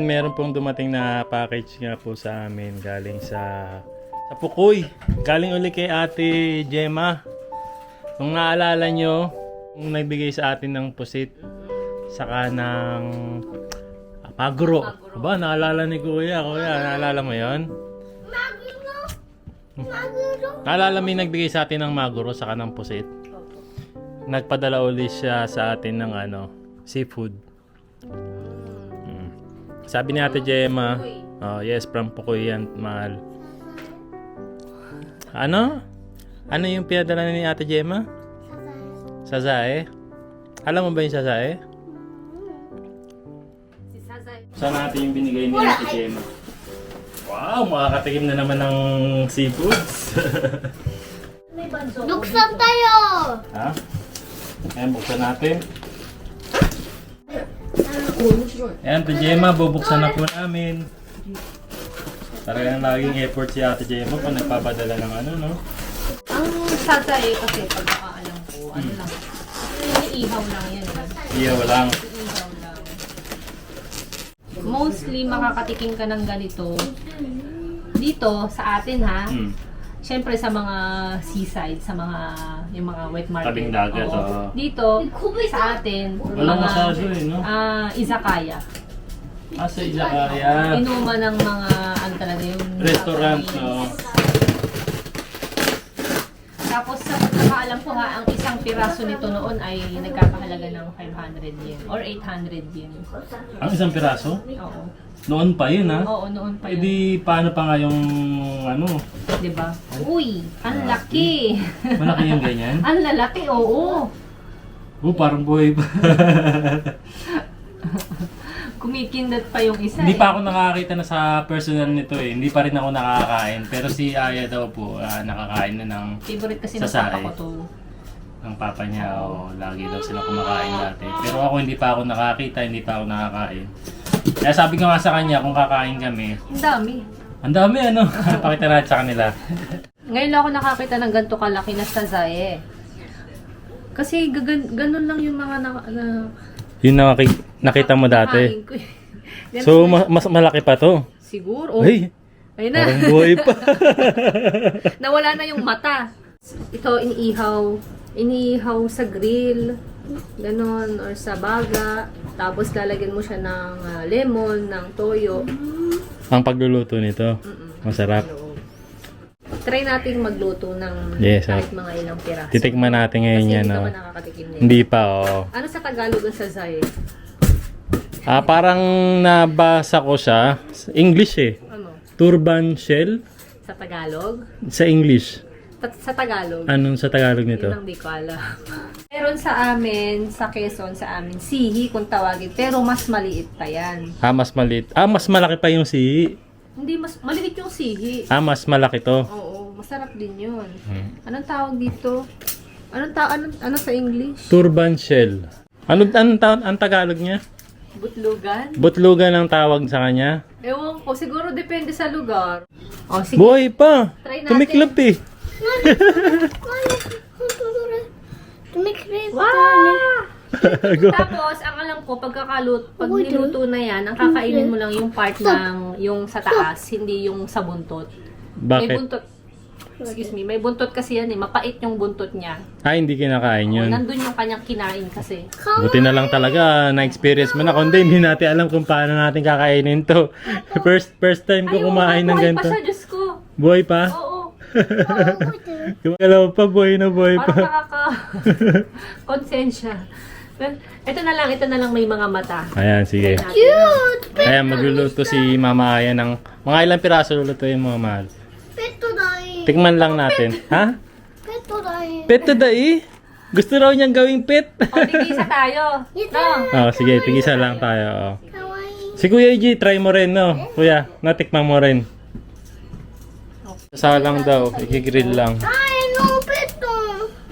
Ayan, meron pong dumating na package nga po sa amin galing sa Pukoy. Galing uli kay Ate Gemma. Kung naalala nyo, kung nagbigay sa atin ng pusit, saka ng paguro. Aba, naalala ni Kuya. Kuya, naalala mo yon? Naalala mo yung nagbigay sa atin ng maguro, saka ng pusit? Nagpadala uli siya sa atin ng seafood. Sabi ni Ate Gemma, oh yes, from Pukoy yan, mahal. Ano? Ano yung pinadala ni Ate Gemma? Sazae. Alam mo ba yung sazae? Si Sazae. Saan natin yung binigay ni Ate Gemma? Wow, makakatikim na naman ng seafoods. Buksan tayo! Ha? Ayan, buksan natin. Ayan, Ate Gemma, bubuksan na po namin. Talagang laging effort si Ate Gemma kung nagpapadala ng no? Ang Sazae kasi pagkakaalam ko, lang. Iihaw lang yan. Iyaw lang. Iihaw lang. Mostly makakatikim ka ng ganito dito sa atin ha. Siyempre sa mga seaside, sa mga yung mga wet market. Tabing dagat, Oo. Dito sa atin, Walang masyado no? izakaya. Sa izakaya. Inuman ng mga ano talaga yung Restaurant, Japanese. no? Tapos sa pagkakaalam ko ha, ang isang piraso nito noon ay nagkakahalaga ng 500 yen or 800 yen. Ang isang piraso? Oo. Noon pa yun, ha? Oo, noon pa Eh yun. di, paano pa nga yung Diba? Uy, ang laki! malaki yung ganyan? Ang lalaki, oo. Parang buhay pa. Kumikindat pa yung isa Hindi pa ako nakakita na sa personal nito eh. Hindi pa rin ako nakakain. Pero si Aya daw po, nakakain na ng Favorite kasi ng Sazae. papa ko to. ng papa niya. Lagi daw sila kumakain dati. Pero ako hindi pa ako nakakita, hindi pa ako nakakain. Kaya sabi ko nga sa kanya, kung kakain kami, Ang dami. ang dami pakita natin sa kanila. Ngayon lang ako nakakita ng ganito kalaki na Sazae. Kasi ganun lang yung mga Yun nakita mo dati. nakain ko. Yan So, mas malaki pa to. siguro. Oh. Ay, Ayun na. parang buhay pa. Nawala na yung mata. Ito iniihaw sa grill, ganon, or sa baga. Tapos lalagyan mo siya ng lemon, ng toyo. Ang pagluluto nito, masarap. Try natin magluto ng Yes, kahit mga ilang piraso. Titikman natin ngayon Kasi yan. hindi ka ba nakakatikim nito? Hindi pa, Ano sa Tagalog ang Sazae? parang nabasa ko siya. English eh. Ano? Turban shell. Sa Tagalog? Sa English. Sa Tagalog? Anong sa Tagalog nito? Yun ang di ko alam. Meron sa amin, sa Quezon, sa amin, sihi kung tawagin. Pero mas maliit pa yan. Mas maliit. Mas malaki pa yung sihi. Hindi, mas maliit yung sihi. Mas malaki to. Oo, masarap din yun. Anong tawag dito? Ano sa English? Turban shell. Ang Tagalog niya? Butlugan? Butlugan ang tawag sa kanya. Ewan ko, siguro depende sa lugar. O, sige. Buhay pa. Try natin. Tumiklap eh. Tumikrip. Wow! Tapos, ang alam ko, pag niluto na yan, ang kakainin mo lang yung part ng yung sa taas, hindi yung sa buntot. May Bakit? buntot. Excuse me, may buntot kasi yan eh. Mapait yung buntot niya. Hindi kinakain yun. Nandun yung kanyang kinain kasi. Buti na lang talaga na-experience mo na. Kundi hindi natin alam kung paano natin kakainin to. First time ko kumain ng buhay ganito. pa siya, Diyos ko. Buhay pa? Oo. Gumagalaw pa, buhay na buhay Parang pa. konsensya. Ito na lang may mga mata. Ayan, sige. Cute! Ayan, magluluto si Mama Aya ng mga ilang piraso lulutuin mo, mahal. Peto dai. Tikman lang natin. Ha? Peto dai. Pet to dai? Gusto raw niyang gawing pet. O, tigisa tayo. No? Sige, tigisa lang tayo. Kawaii. Si Kuya Iji, try mo rin, no? Kuya, natikman mo rin. Salang daw, ikigrill lang. Ay, no, peto.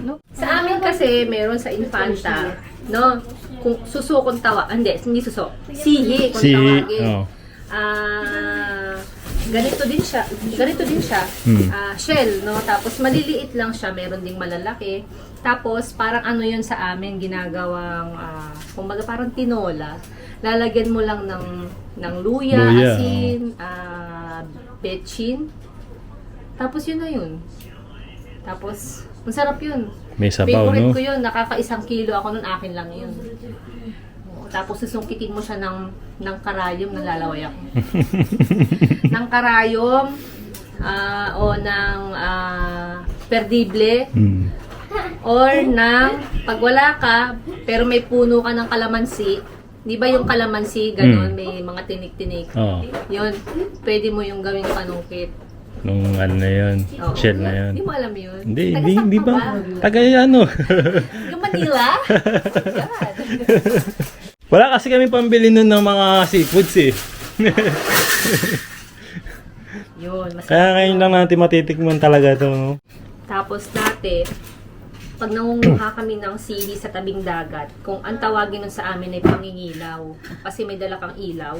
No? Sa amin kasi, meron sa Infanta, no? Kung suso kung hindi suso. Sihi kung Sihi, tawagin. oh. Ganito din siya. Shell, no? Tapos maliliit lang siya, meron ding malalaki. Tapos parang ano 'yun sa amin ginagawang kumbaga parang tinola. Lalagyan mo lang ng ng luya, Luya, asin, betchin. Tapos yun na yun. Tapos, masarap yun. May sabaw, Favorite no? ko yun. Nakaka-1 kilo ako nun, akin lang yun. Oo, tapos susungkitin mo siya ng karayom, nalalaway ako. Ng karayom, o ng perdible, or ng, pag wala ka, pero may puno ka ng kalamansi, di ba yung kalamansi, gano'n, may mga tinik-tinik. Oo. Yun, pwede mo yung gawing panungkit. Nung ano na yun, Oo. shell na yun. Hindi mo alam yun? Hindi, Taga-saan hindi ka ba? Taga ano? Yung Manila? God. Wala kasi kami pambili nun ng mga seafoods eh. Yun, masarap. Kaya ngayon lang natin matitikman talaga to, no? Tapos dati, pag nangunguha kami ng sili sa tabing dagat, kung ang tawagin nun sa amin ay pangingilaw. Kasi may dala kang ilaw.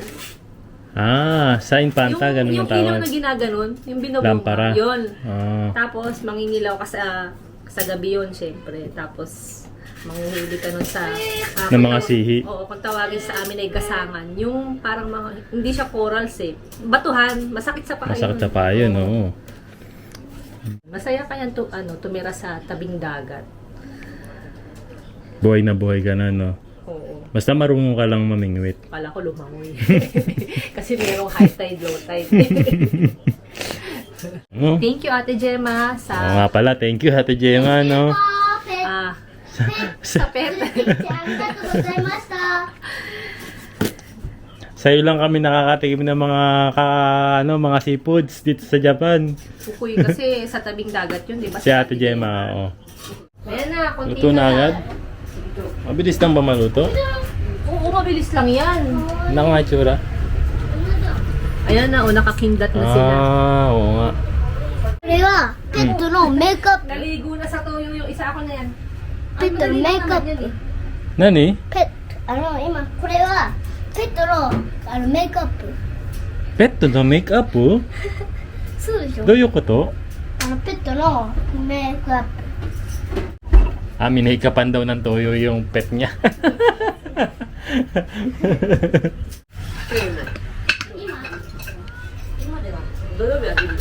Ah, sa Infanta, ganun yung ang ilaw tawag. na ginaganon, yung binubunga. Lampara. Yun. Ah, Tapos, mangingilaw ka sa gabi yun, syempre. Tapos, manguhuli ka nun sa... ng mga sihi. Oo, kung tawagin sa amin ay gasangan. Yung parang mga... Hindi siya corals eh. Batuhan. Masakit sa paa Masakit yun. sa paa yun, oo. Masaya kaya tumira sa tabing dagat. Buhay na buhay ka na, no? Oo. Basta marunong ka lang mamingwit. Kala ko lumangoy. Kasi merong high tide, low tide. No? Thank you, Ate Gemma, Oo sa... nga pala, thank you, Ate Gemma, no? sa pet. ありがとうございました。 Sa'yo lang kami nakakatikim ng mga seafoods dito sa Japan. Kukuy kasi sa tabing dagat yun, di ba? Si Ate Gemma, oo. Ayan na, konti Luto na agad? Mabilis lang ba maluto? Oo, mabilis lang yan. Ano nga itsura? Ayan na, nakakindat na sila. Ah, oo nga. これはペットのメイクアップ。 Naligo na sa toyo yung isa ako na yan.ペットのメイクアップ。 Nani? ペット今これはペットのメイクアップ。 Pet no make-up, oh? そうでしょ。 Do you koto? ペットのメイクアップ。 Ah, minake-upan daw ng toyo yung pet niya. 今では土曜日はできるよ。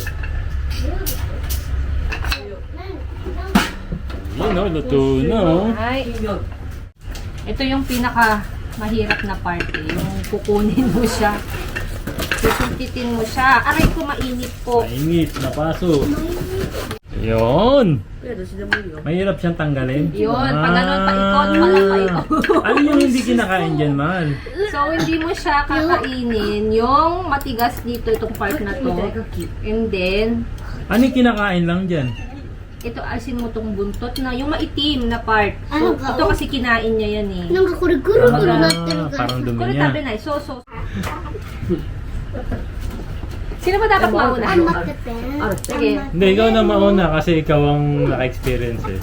Yun, no? Luto na, oh. Ay, ito yung pinaka mahirap na part eh. Yung kukunin mo siya. Susuntitin mo siya. Aray ko, mainit po. Mainit, napaso. Yun. Pero sila mo yun. Mahirap siyang tanggalin. Yun, pag ganun, paikot, pala paikot. Ano yung hindi kinakain dyan, mahal? So, hindi mo siya kakainin. Yung matigas dito, itong part na to. And then, Ano yung kinakain lang dyan? ito asin mo tong buntot na, yung maitim na part. So, Ano ka? ito kasi kinain niya yan eh. なんかこれぐるぐるなってるから。 Parang dumi Kung niya. tabi na, so. Sino ba dapat mauna? あ、待ってて。 Sige. Hindi, ikaw na mauna kasi ikaw ang naka-experience eh.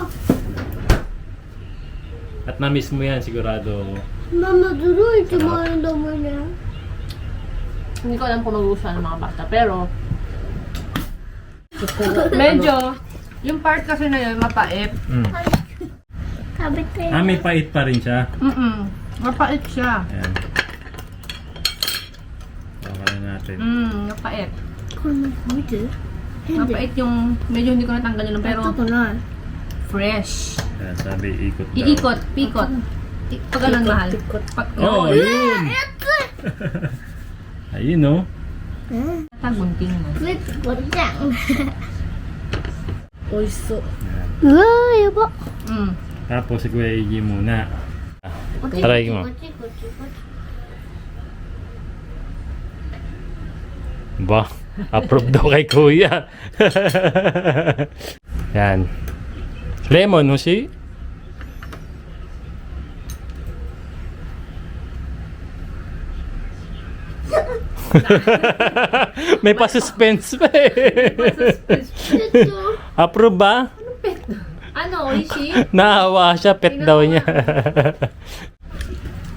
At na-miss mo yan sigurado. ママずるいって前だもんね。 Hindi ko alam kung magustuhan ng mga bata, pero medyo, yung part kasi na yun, mapait. Mm. 食べて。 Ah, may pait pa rin siya. Mapait siya. Ayan. Baka na natin. Mapait. これなんか見て。変で。 Mapait yung, medyo hindi ko natanggal yun, や pero ったことない。 fresh. Ayan, sabi ikot daw. Iikot, pikot. Pag ganun mahal. Pag, Oh, ayun! Ayun, no? うん。 tagunting mo. めっちゃこれじゃん。美味しそう。うわーやば。 Tapos si Kuya Iggy muna. Try mo. こっちこっちこっち。 Ba, approve daw kay Kuya. Yan. Lemon, Hushi? May pa-suspense pa eh. ペット。 Approve ba? Ano, Oishi? Naawa siya, pet daw niya.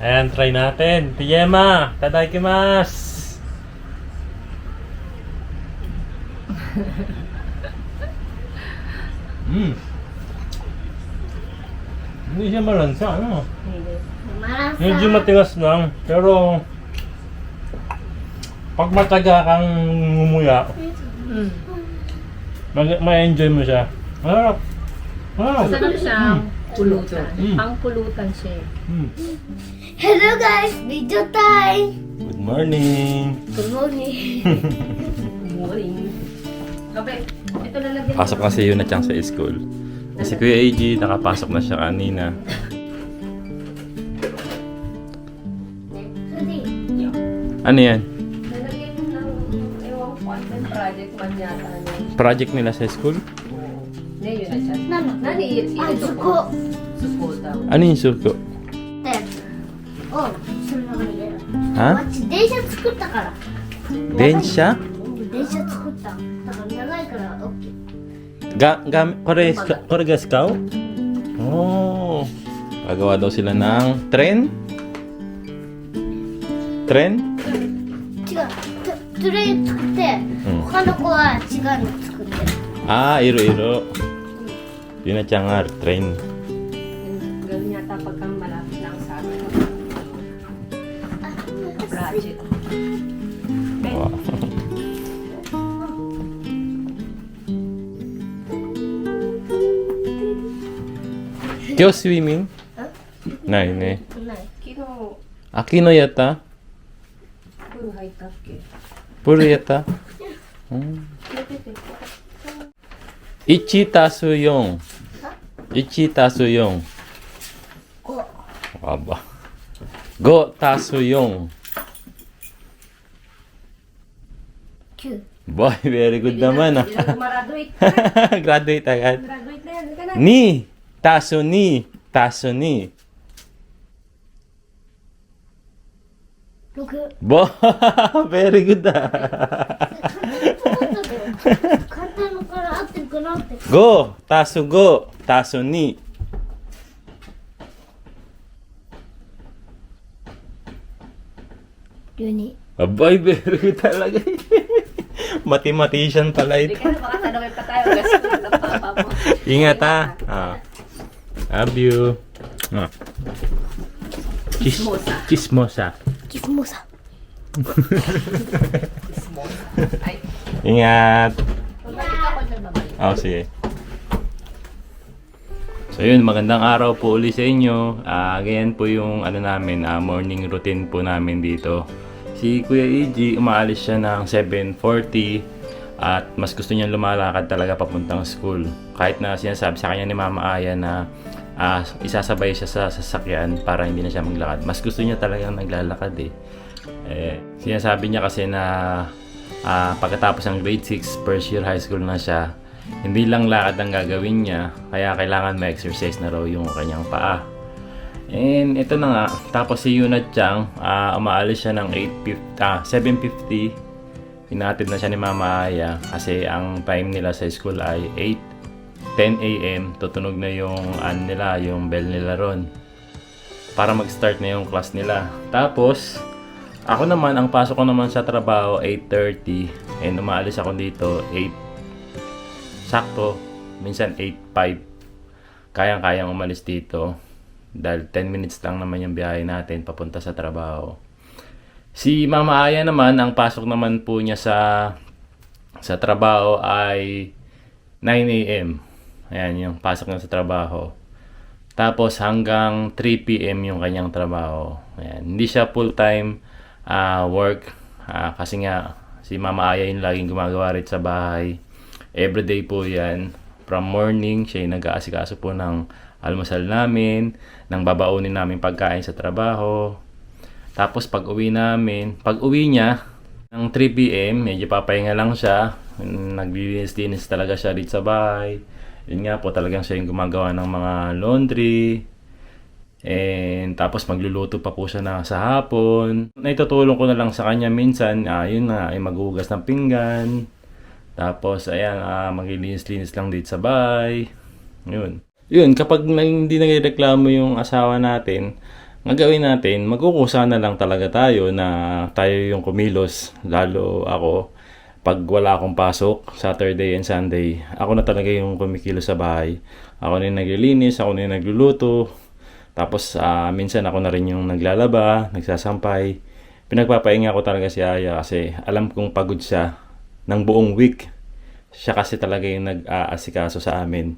Ayan, try natin. Tiyema, tadaikimasu. Hindi siya malansa, ano?マラさん。 Medyo matigas lang, pero Pag mataga kang ngumuya, ma-enjoy mo siya. Masarap. Wow. Masarap siyang pulutan. Mm. Pang-pulutan siya. Hello guys, video time. Good morning. Good morning. Boring. Okay, ito lalagyan Pasok na si Yuna Chang sa school. Si Kuya AG, nakapasok na siya kanina. Ano yan? Lalagyan mo ng ewan content project man yata niya. Project nila sa school? Ne, yun na siya. Nano? Nani, Ah, suko. Suko daw. Ano yung suko? おそれながらやる。 Ha? 私電車作ったから。 Densya? 電車作った。だから長いからオッケー。 Kore ga scout? Oh. Gagawa daw sila ng tren? Tren? 違う。トレイン作って、他の子は違うの作ってる。 Ah, iro-iro. Yun na Changar, train. Gawin yata pagkang malapit lang sa akin. Project. Wow. Kyo swimming? Nai ne. ない。 Kino, Akino yata? puro high top ke. Puro yata? Ichi tasu yong. Ichi tasu yong. 5。 Aba. Go tasu yong. 9。 Boy, very good naman ah. Hindi na gumaraduate. Graduate agad. Graduate na yan. Hindi ka na. Ni. Tasu ni. Tasu ni. 6。 Bo, very good ah. 簡単のから合ってるかなって。 Go, tasu go, tasu ni. 12。 Abay, very good talaga. Mathematician pala Hindi ito. ka na baka tanongin pa tayo. Kasi ng papa mo. Ingat ah. Love you. Ah. Chismosa. Chismosa. キスモサ。 Ay, Ingat. babalik ako dyan, babalik. Oh, sige. So yun, magandang araw po ulit sa inyo. Ganyan po yung ano namin, morning routine po namin dito. Si Kuya EG, umaalis siya ng 7:40 at mas gusto niya lumalakad talaga papuntang school. Kahit na sinasabi sa kanya ni Mama Aya na isasabay siya sa sasakyan para hindi na siya maglakad. Mas gusto niya talagang naglalakad eh. Sinasabi niya kasi na pagkatapos ng grade 6, first year high school na siya, hindi lang lakad ang gagawin niya, kaya kailangan ma-exercise na raw yung kanyang paa. And ito na nga, tapos si Yuna Chang, umaalis siya ng 7:50. Hinatid na siya ni Mama Aya kasi ang time nila sa school ay 10 a.m. Tutunog na yung yung bell nila ron para mag-start na yung class nila. Tapos ako naman, ang pasok ko naman sa trabaho 8:30 and umaalis ako dito 8 sakto, minsan 8:05. Kayang-kayang umalis dito dahil 10 minutes lang naman yung biyahe natin papunta sa trabaho. Si Mama Aya naman, ang pasok naman po niya sa trabaho ay 9 a.m. Ayan, yung pasok niya sa trabaho. Tapos hanggang 3 p.m. yung kanyang trabaho. Ayan, hindi siya full-time work kasi nga si Mama Aya yung laging gumagawa rin sa bahay. Everyday po yan. From morning, siya yung nag-aasikaso po ng almusal namin, ng babaunin namin pagkain sa trabaho. Tapos pag uwi niya ng 3 p.m., medyo papahinga lang siya. Naglilinis-linis talaga siya dito sa bahay. Yun nga po, talagang siya yung gumagawa ng mga laundry. And tapos magluluto pa po siya sa hapon. Naitutulong ko na lang sa kanya minsan, yun na, ay maghugas ng pinggan. Tapos ayan, maglilinis-linis lang dito sa bahay. Yun, kapag hindi nagreklamo yung asawa natin, ang gawin natin, magkukusa na lang talaga tayo na tayo yung kumilos. Lalo ako, pag wala akong pasok, Saturday and Sunday, ako na talaga yung kumikilos sa bahay. Ako na yung naglilinis, ako na yung nagluluto. Tapos minsan ako na rin yung naglalaba, nagsasampay. pinagpapahinga ko talaga si Aya kasi alam kong pagod siya ng buong week. Siya kasi talaga yung nag-aasikaso sa amin.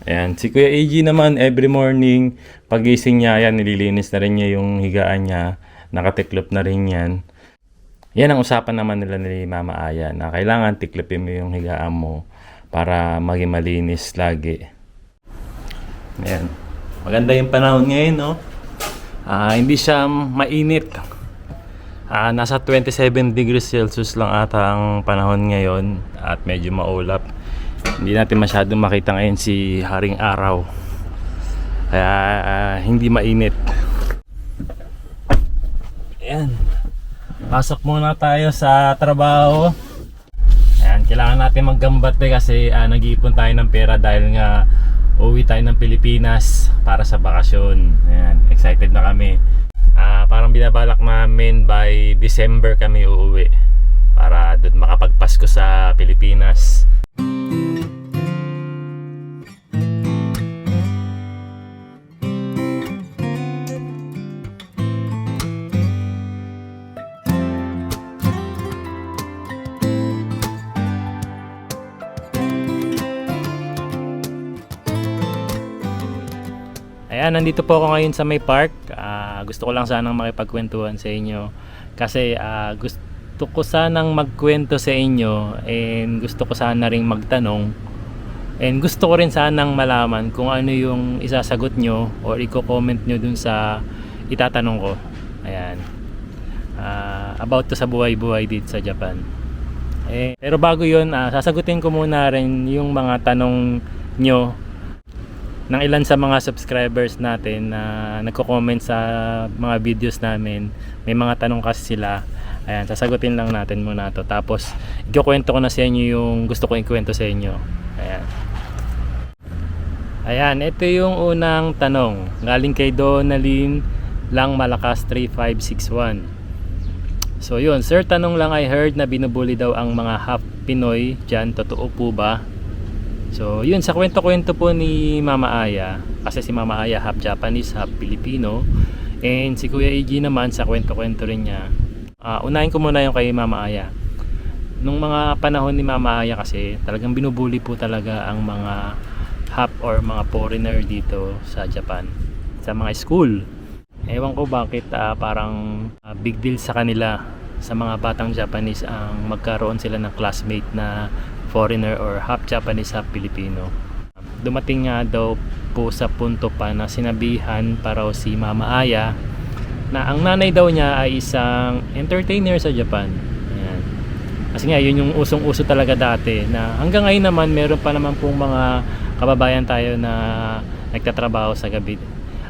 Ayan, si Kuya AG naman every morning pagising niya, ayan, nililinis na rin niya yung higaan niya, nakatiklop na rin yan. Yan ang usapan naman nila ni Mama Aya na kailangan tiklopin mo yung higaan mo para maging malinis lagi. Ayan, maganda yung panahon ngayon, no? Hindi siya mainit. Nasa 27 degrees Celsius lang ata ang panahon ngayon at medyo maulap. Hindi natin masyadong makita ngayon si Haring Araw. Kaya hindi mainit. Ayan. Pasok muna tayo sa trabaho. Ayan, kailangan natin maggambat kasi nag-iipon tayo ng pera dahil nga uuwi tayo ng Pilipinas para sa bakasyon. Ayan, excited na kami. Parang binabalak namin by December kami uuwi para doon makapagpasko sa Pilipinas. Ayan, nandito po ako ngayon sa may park. Gusto ko lang sanang makipagkwentuhan sa inyo kasi gusto ko sanang magkwento sa inyo and gusto ko sana ring magtanong and gusto ko rin sanang malaman kung ano yung isasagot nyo or i-comment nyo dun sa itatanong ko. Ayan, about to sa buhay-buhay dito sa Japan. Pero bago yun, sasagutin ko muna rin yung mga tanong nyo ng ilan sa mga subscribers natin na nagko-comment sa mga videos namin. May mga tanong kasi sila. Ayan, sasagutin lang natin muna to. Tapos, ikukwento ko na sa inyo yung gusto ko ikwento sa inyo. Ayan. Ayan, ito yung unang tanong. Galing kay Donalyn Lang Malakas 3561. So yun, sir, tanong lang, I heard na binubuli daw ang mga half Pinoy dyan. Totoo po ba? So yun, sa kwento-kwento po ni Mama Aya, kasi si Mama Aya half Japanese, half Filipino, and si Kuya AG naman sa kwento-kwento rin niya. Unahin ko muna yung kay Mama Aya. Nung mga panahon ni Mama Aya kasi talagang binubuli po talaga ang mga half or mga foreigner dito sa Japan, sa mga school. Ewan ko bakit parang big deal sa kanila, sa mga batang Japanese, ang magkaroon sila ng classmate na foreigner or half Japanese, half Filipino. Dumating nga daw po sa punto pa na sinabihan pa raw si Mama Aya na ang nanay daw niya ay isang entertainer sa Japan. Ayan. Kasi nga yun yung usong-uso talaga dati, na hanggang ngayon naman meron pa naman pong mga kababayan tayo na nagtatrabaho sa gabi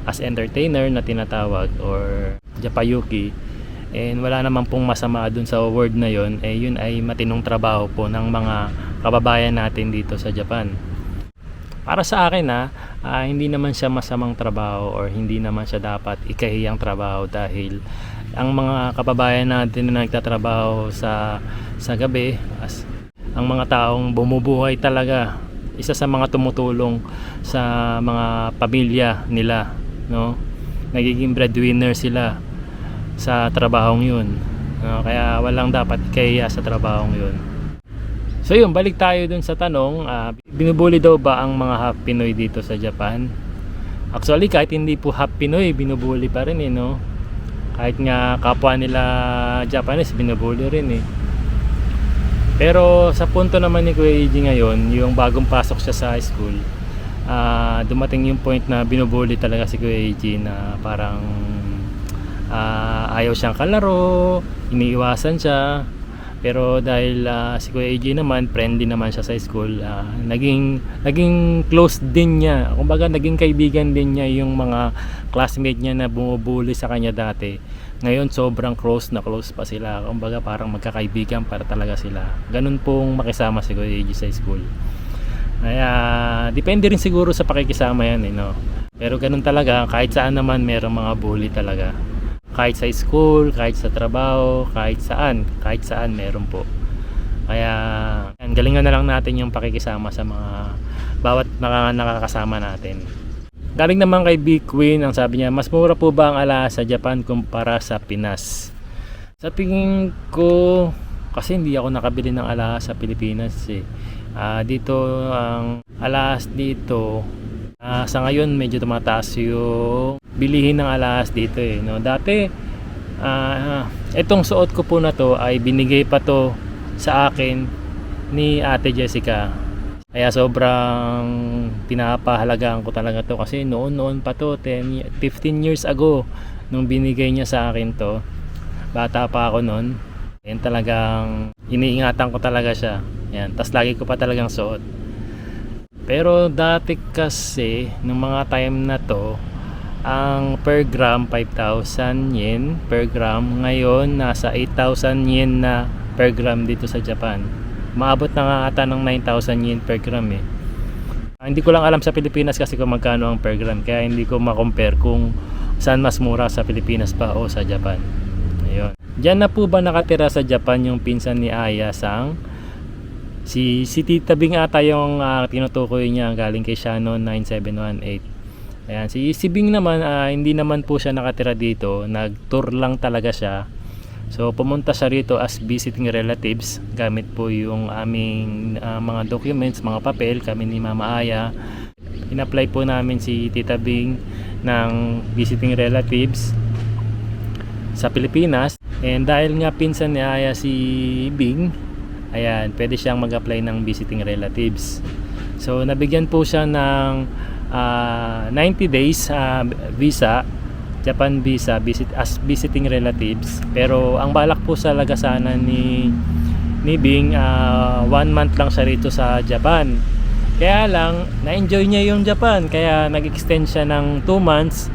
as entertainer na tinatawag or Japayuki. And wala naman pong masama dun sa word na yun. Yun ay matinong trabaho po ng mga kababayan natin dito sa Japan. Para sa akin hindi naman siya masamang trabaho or hindi naman siya dapat ikahiyang trabaho, dahil ang mga kababayan natin na nagtatrabaho sa gabi, ang mga taong bumubuhay talaga, isa sa mga tumutulong sa mga pamilya nila, no? Nagiging breadwinner sila sa trabahong yun, no? Kaya walang dapat ikahiya sa trabahong yun. So yun, balik tayo dun sa tanong, binubuli daw ba ang mga half Pinoy dito sa Japan? Actually, kahit hindi po half Pinoy, binubuli pa rin no? Kahit nga kapwa nila Japanese, binubuli rin Pero sa punto naman ni Kuya Eiji ngayon, yung bagong pasok siya sa high school, dumating yung point na binubuli talaga si Kuya Eiji, na parang ayaw siyang kalaro, iniiwasan siya. Pero dahil si Kuya AJ naman, friendly naman siya sa school, naging close din niya. Kumbaga naging kaibigan din niya yung mga classmate niya na bumubuli sa kanya dati. Ngayon sobrang close na close pa sila. Kumbaga parang magkakaibigan para talaga sila. Ganun pong makisama si Kuya AJ sa school. Kaya depende rin siguro sa pakikisama yan no? Pero ganun talaga, kahit saan naman merong mga bully talaga. Kahit sa school, kahit sa trabaho, kahit saan meron po. Kaya galingan na lang natin yung pakikisama sa mga bawat nakakasama natin. Galing naman kay Big Queen, ang sabi niya, mas mura po ba ang alahas sa Japan kumpara sa Pinas? Sa tingin ko, kasi hindi ako nakabili ng alahas sa Pilipinas eh. Dito ang alahas dito, sa ngayon medyo tumataas yung bilihin ng alahas dito eh. No? Dati, itong suot ko po na to ay binigay pa to sa akin ni Ate Jessica. Kaya sobrang pinapahalagaan ko talaga to kasi noon pa to, 15 years ago nung binigay niya sa akin to. Bata pa ako noon. Yan talagang iniingatan ko talaga siya. Yan, tas lagi ko pa talagang suot. Pero dati kasi nung mga time na to, ang per gram 5,000 yen per gram. Ngayon nasa 8,000 yen na per gram dito sa Japan. Maabot na nga ata ng 9,000 yen per gram eh. Hindi ko lang alam sa Pilipinas kasi kung magkano ang per gram, kaya hindi ko ma-compare kung saan mas mura, sa Pilipinas pa o sa Japan. Ayun. Diyan na po ba nakatira sa Japan yung pinsan ni Aya Sang? Si Tita Bing ata yung tinutukoy niya, galing kay Shannon 9718. Ayan, si Bing naman, hindi naman po siya nakatira dito, nag-tour lang talaga siya. So pumunta siya rito as visiting relatives, gamit po yung aming mga documents, mga papel, kami ni Mama Aya. In-apply po namin si Tita Bing ng visiting relatives sa Pilipinas. And dahil nga pinsan ni Aya si Bing, ayan, pwede siyang mag-apply ng visiting relatives. So nabigyan po siya ng 90 days visa, Japan visa, as visiting relatives. Pero ang balak po sa lagasanan ni Bing, 1 month lang siya rito sa Japan. Kaya lang na-enjoy niya yung Japan, kaya nag-extend siya ng 2 months,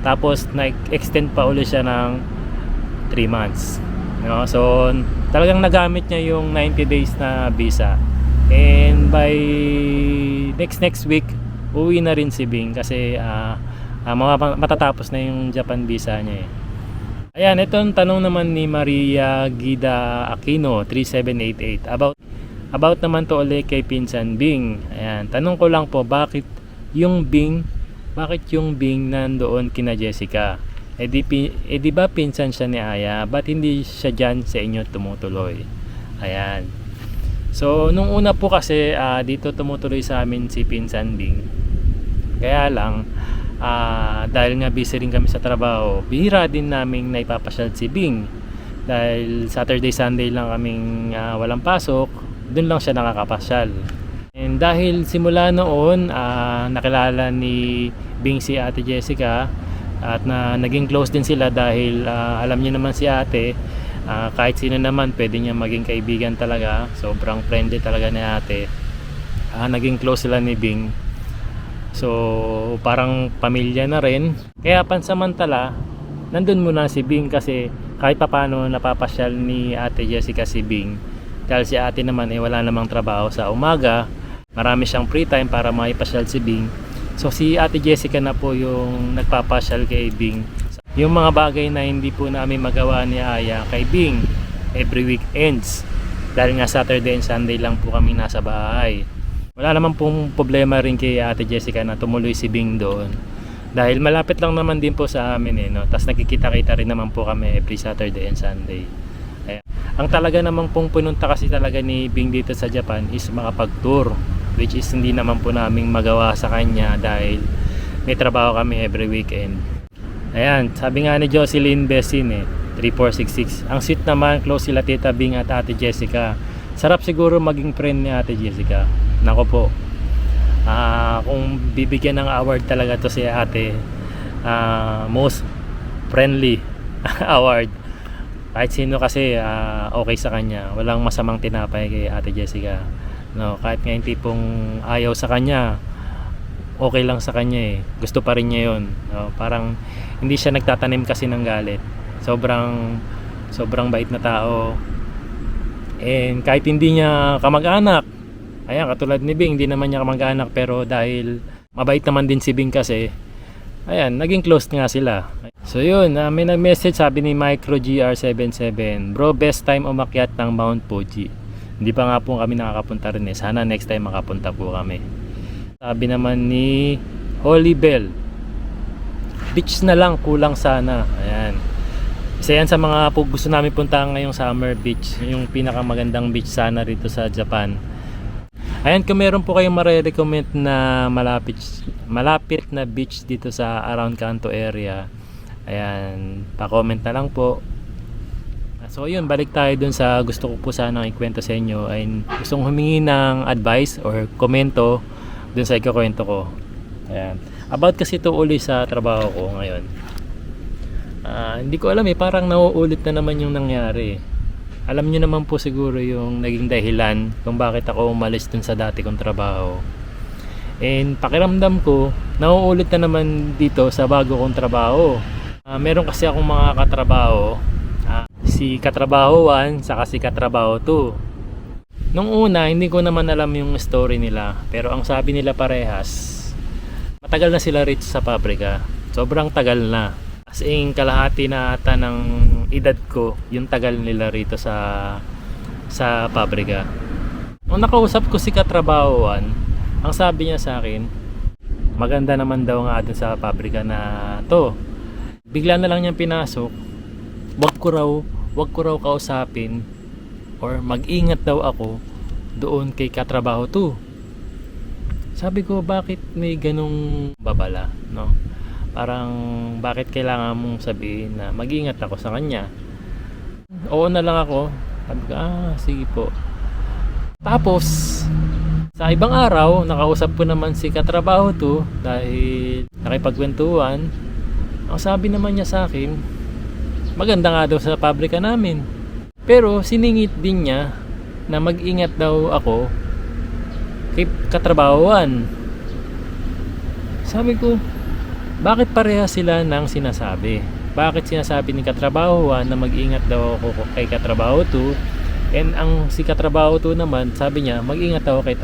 tapos nag-extend pa ulit siya ng 3 months. No? So talagang nagamit niya yung 90 days na visa. And by next week uwi na rin si Bing kasi matatapos na yung Japan visa niya eh. Ayan, itong tanong naman ni Maria Gida Aquino 3788 about naman to ulit kay pinsan Bing. Ayan, tanong ko lang po, bakit yung Bing nandoon kina Jessica? Di ba pinsan siya ni Aya? Ba't hindi siya dyan sa inyo tumutuloy? Ayan. So nung una po kasi dito tumutuloy sa amin si pinsan Bing. Kaya lang dahil nga busy rin kami sa trabaho, bihira din naming naipapasyal si Bing. Dahil Saturday, Sunday lang kaming walang pasok, dun lang siya nakakapasyal. And dahil simula noon, nakilala ni Bing si Ate Jessica, at naging close din sila dahil alam niya naman si ate, kahit sino naman pwede niya maging kaibigan talaga. Sobrang friendly talaga ni ate. Naging close sila ni Bing. So parang pamilya na rin. Kaya pansamantala nandun muna si Bing kasi kahit papano napapasyal ni Ate Jessica si Bing. Dahil si ate naman wala namang trabaho sa umaga, marami siyang free time para maipasyal si Bing. So si Ate Jessica na po yung nagpapasyal kay Bing. Yung mga bagay na hindi po namin magawa ni Aya kay Bing every weekends. Dahil nga Saturday and Sunday lang po kami nasa bahay. Wala naman pong problema rin kay Ate Jessica na tumuloy si Bing doon. Dahil malapit lang naman din po sa amin no? Tapos nakikita-kita rin naman po kami every Saturday and Sunday. Ayan. Ang talaga naman pong pununta kasi talaga ni Bing dito sa Japan is makapag-tour, which is hindi naman po naming magawa sa kanya dahil may trabaho kami every weekend. Ayan, sabi nga ni Jocelyn Besin 3466, ang sweet naman, close sila Tita Bing at Ate Jessica. Sarap siguro maging friend ni Ate Jessica. Nako po, kung bibigyan ng award talaga to si ate, most friendly award. Kahit sino kasi okay sa kanya, walang masamang tinapay kay Ate Jessica. No, kahit nga yung tipong ayaw sa kanya, okay lang sa kanya gusto pa rin niya yun. No, parang hindi siya nagtatanim kasi ng galit. Sobrang bait na tao. And kahit hindi niya kamag-anak, ayan, katulad ni Bing, hindi naman niya kamag-anak, pero dahil mabait naman din si Bing kasi, ayan, naging close nga sila. So yun, may nag-message, sabi ni Micro GR77, bro, best time umakyat ng Mount Fuji. Hindi pa nga po kami nakakapunta rin sana next time makapunta po kami. Sabi naman ni Holy Bell Beach na lang, kulang sana. Ayan, isa yan sa mga gusto namin puntahan ngayong summer beach, yung pinakamagandang beach sana rito sa Japan. Ayan, kung meron po kayong mare-recommend na malapit na beach dito sa around Kanto area, ayan, pa-comment na lang po. So yun, balik tayo dun sa gusto ko po sanang ikwento sa inyo. Ay gustong humingi ng advice or komento dun sa ikukwento ko. Ayan, about kasi ito uli sa trabaho ko ngayon. Hindi ko alam parang nauulit na naman yung nangyari. Alam nyo naman po siguro yung naging dahilan kung bakit ako umalis dun sa dati kong trabaho. And pakiramdam ko, nauulit na naman dito sa bago kong trabaho. Meron kasi akong mga katrabaho, si katrabaho 1 saka si katrabaho 2. Nung una, hindi ko naman alam yung story nila, pero ang sabi nila parehas, matagal na sila rito sa pabrika. Sobrang tagal na. As in, kalahati na ata ng edad ko yung tagal nila rito sa pabrika. Nung nakausap ko si katrabahoan, ang sabi niya sa akin, maganda naman daw nga dun sa pabrika na to. Bigla na lang niyang pinasok, wag ko raw kausapin or mag-ingat daw ako doon kay katrabaho 2. Sabi ko, bakit may ganong babala, no? Parang bakit kailangan mong sabihin na mag-ingat ako sa kanya? Oo na lang ako. Sabi ko, sige po. Tapos sa ibang araw, nakausap ko naman si katrabaho 2 dahil nakipagkwentuhan. Ang sabi naman niya sa akin, maganda nga daw sa pabrika namin. Pero siningit din niya na mag-ingat daw ako kay katrabahoan. Sabi ko, bakit pareha sila ng sinasabi? Bakit sinasabi ni katrabaho 1 na mag-ingat daw ako kay katrabaho 2, and ang si katrabaho 2 naman sabi niya mag-ingat ako kay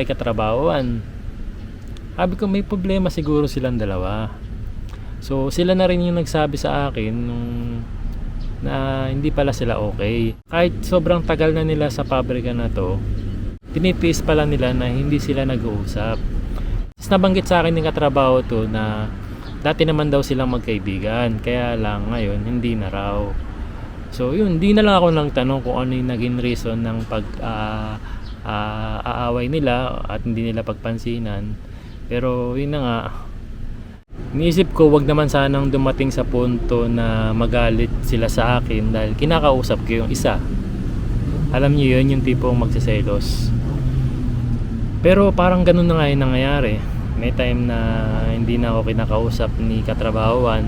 katrabaho 1? Sabi ko, may problema siguro silang dalawa. So sila na rin yung nagsabi sa akin na hindi pala sila okay. Kahit sobrang tagal na nila sa pabrika na to, tinitiis pala nila na hindi sila nag-uusap. Nabanggit sa akin ng katrabaho to na dati naman daw silang magkaibigan, kaya lang ngayon hindi na raw. So yun, hindi na lang ako nagtanong kung ano yung naging reason ng aaway nila at hindi nila pagpansinan. Pero yun na nga, iniisip ko wag naman sanang dumating sa punto na magalit sila sa akin dahil kinakausap ko yung isa. Alam niyo yun, yung tipong magsiselos. Pero parang ganun na nga yung nangyayari. May time na hindi na ako kinakausap ni katrabahoan.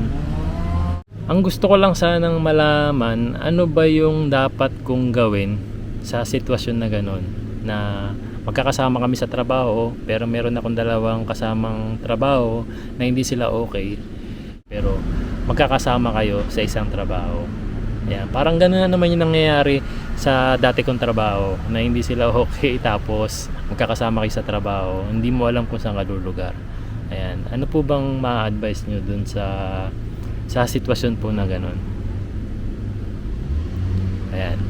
Ang gusto ko lang sanang malaman, ano ba yung dapat kong gawin sa sitwasyon na ganun, na magkakasama kami sa trabaho pero meron akong dalawang kasamang trabaho na hindi sila okay, pero magkakasama kayo sa isang trabaho. Ayan, parang gano'n na naman yung nangyayari sa dati kong trabaho, na hindi sila okay tapos magkakasama kayo sa trabaho, hindi mo alam kung saan ka lulugar. Ayan, ano po bang ma-advise nyo dun sa sitwasyon po na gano'n? Ayan.